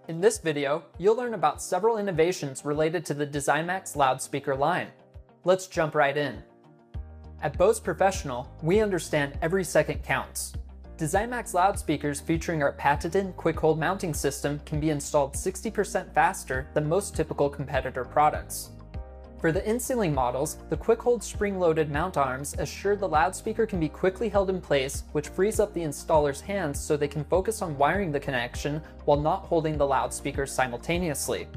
In this video, you'll learn about several innovations related to the DesignMax loudspeaker line. Let's jump right in. At Bose Professional, we understand every second counts. DesignMax loudspeakers featuring our patented quick-hold mounting system can be installed 60% faster than most typical competitor products. For the in-ceiling models, the quick-hold spring-loaded mount arms assure the loudspeaker can be quickly held in place, which frees up the installer's hands so they can focus on wiring the connection while not holding the loudspeakers simultaneously.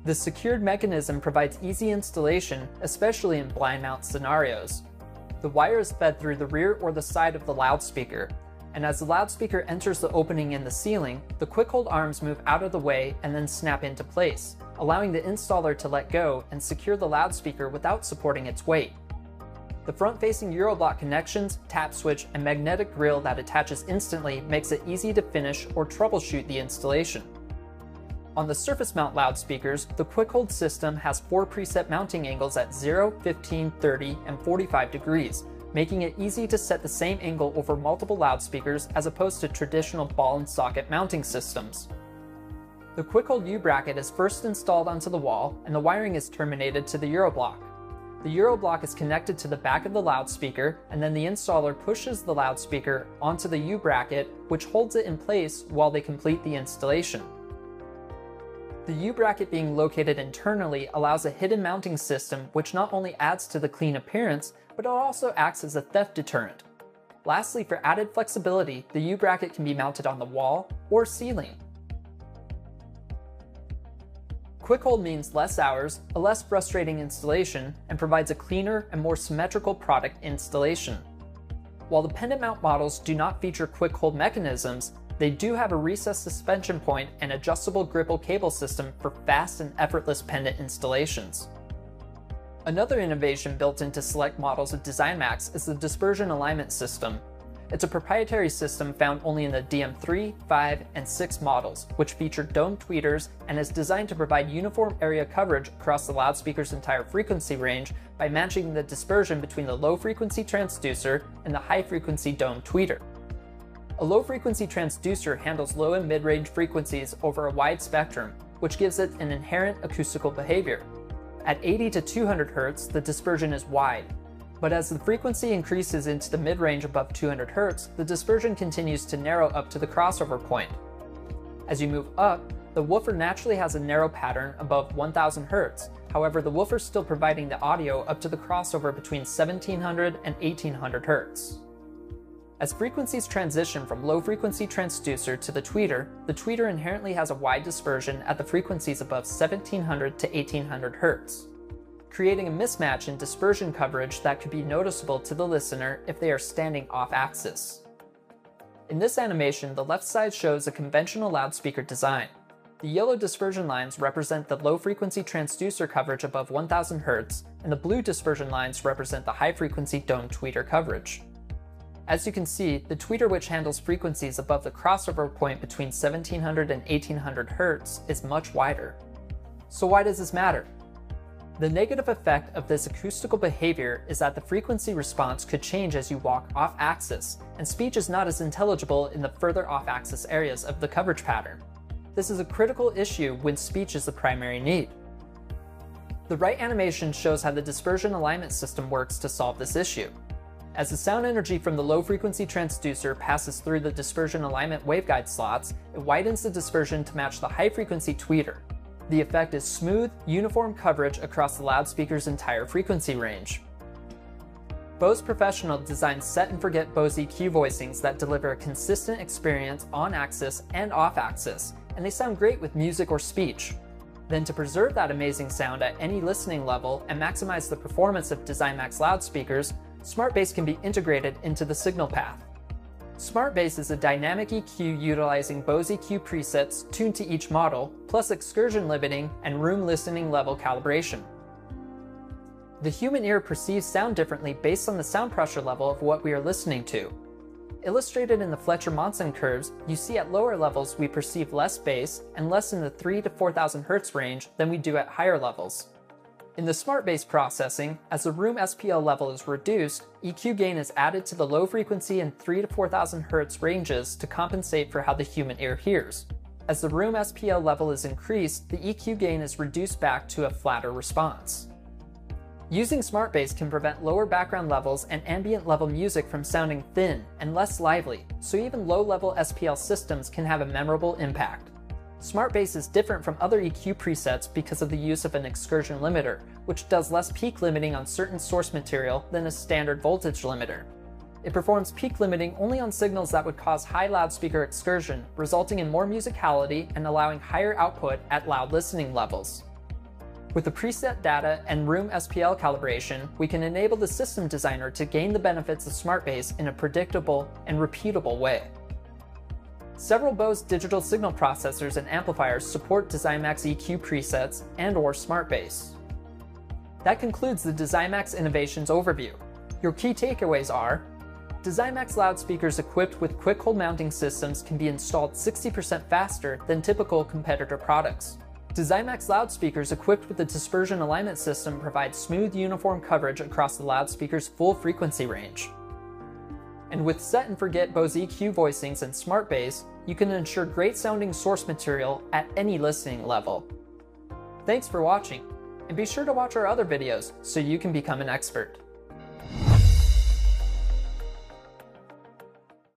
The secured mechanism provides easy installation, especially in blind mount scenarios. The wire is fed through the rear or the side of the loudspeaker, and as the loudspeaker enters the opening in the ceiling, the quick-hold arms move out of the way and then snap into place, allowing the installer to let go and secure the loudspeaker without supporting its weight. The front-facing Euroblock connections, tap switch, and magnetic grille that attaches instantly makes it easy to finish or troubleshoot the installation. On the surface mount loudspeakers, the quick-hold system has 4 preset mounting angles at 0, 15, 30, and 45 degrees, making it easy to set the same angle over multiple loudspeakers as opposed to traditional ball and socket mounting systems. The quick-hold U-bracket is first installed onto the wall, and the wiring is terminated to the Euroblock. The Euroblock is connected to the back of the loudspeaker, and then the installer pushes the loudspeaker onto the U-bracket, which holds it in place while they complete the installation. The U-bracket being located internally allows a hidden mounting system which not only adds to the clean appearance, but it also acts as a theft deterrent. Lastly, for added flexibility, the U-bracket can be mounted on the wall or ceiling. Quick hold means less hours, a less frustrating installation, and provides a cleaner and more symmetrical product installation. While the pendant mount models do not feature quick hold mechanisms, they do have a recessed suspension point and adjustable gripple cable system for fast and effortless pendant installations. Another innovation built into select models of DesignMax is the Dispersion Alignment system. It's a proprietary system found only in the DM3, 5, and 6 models, which feature domed tweeters and is designed to provide uniform area coverage across the loudspeaker's entire frequency range by matching the dispersion between the low-frequency transducer and the high-frequency domed tweeter. A low-frequency transducer handles low and mid-range frequencies over a wide spectrum, which gives it an inherent acoustical behavior. At 80 to 200 Hz, the dispersion is wide, but as the frequency increases into the mid-range above 200 Hz, the dispersion continues to narrow up to the crossover point. As you move up, the woofer naturally has a narrow pattern above 1000 Hz, however the woofer is still providing the audio up to the crossover between 1700 and 1800 Hz. As frequencies transition from low-frequency transducer to the tweeter inherently has a wide dispersion at the frequencies above 1700 to 1800 Hz, creating a mismatch in dispersion coverage that could be noticeable to the listener if they are standing off-axis. In this animation, the left side shows a conventional loudspeaker design. The yellow dispersion lines represent the low-frequency transducer coverage above 1000 Hz, and the blue dispersion lines represent the high-frequency domed tweeter coverage. As you can see, the tweeter which handles frequencies above the crossover point between 1700 and 1800 Hz is much wider. So why does this matter? The negative effect of this acoustical behavior is that the frequency response could change as you walk off-axis, and speech is not as intelligible in the further off-axis areas of the coverage pattern. This is a critical issue when speech is the primary need. The right animation shows how the dispersion alignment system works to solve this issue. As the sound energy from the low-frequency transducer passes through the dispersion alignment waveguide slots, it widens the dispersion to match the high-frequency tweeter. The effect is smooth, uniform coverage across the loudspeaker's entire frequency range. Bose Professional designs set-and-forget Bose EQ voicings that deliver a consistent experience on-axis and off-axis, and they sound great with music or speech. Then to preserve that amazing sound at any listening level and maximize the performance of DesignMax loudspeakers, Smart Bass can be integrated into the signal path. Smart Bass is a dynamic EQ utilizing Bose EQ presets tuned to each model, plus excursion limiting and room listening level calibration. The human ear perceives sound differently based on the sound pressure level of what we are listening to. Illustrated in the Fletcher-Monson curves, you see at lower levels we perceive less bass and less in the 3 to 4000 Hz range than we do at higher levels. In the Smart Bass processing, as the room SPL level is reduced, EQ gain is added to the low frequency and 3 to 4000 Hz ranges to compensate for how the human ear hears. as the room SPL level is increased, the EQ gain is reduced back to a flatter response. Using smart bass can prevent lower background levels and ambient level music from sounding thin and less lively, so even low-level SPL systems can have a memorable impact. Smart bass is different from other EQ presets because of the use of an excursion limiter, which does less peak limiting on certain source material than a standard voltage limiter. It performs peak limiting only on signals that would cause high loudspeaker excursion, resulting in more musicality and allowing higher output at loud listening levels. With the preset data and room SPL calibration, we can enable the system designer to gain the benefits of smart bass in a predictable and repeatable way. Several Bose digital signal processors and amplifiers support DesignMax EQ presets and/or smart bass. That concludes the DesignMax Innovations overview. Your key takeaways are: DesignMax loudspeakers equipped with quick hold mounting systems can be installed 60% faster than typical competitor products. DesignMax loudspeakers equipped with the Dispersion Alignment system provide smooth, uniform coverage across the loudspeaker's full frequency range. And with set and forget Bose EQ voicings and smart bass, you can ensure great sounding source material at any listening level. Thanks for watching, and be sure to watch our other videos so you can become an expert.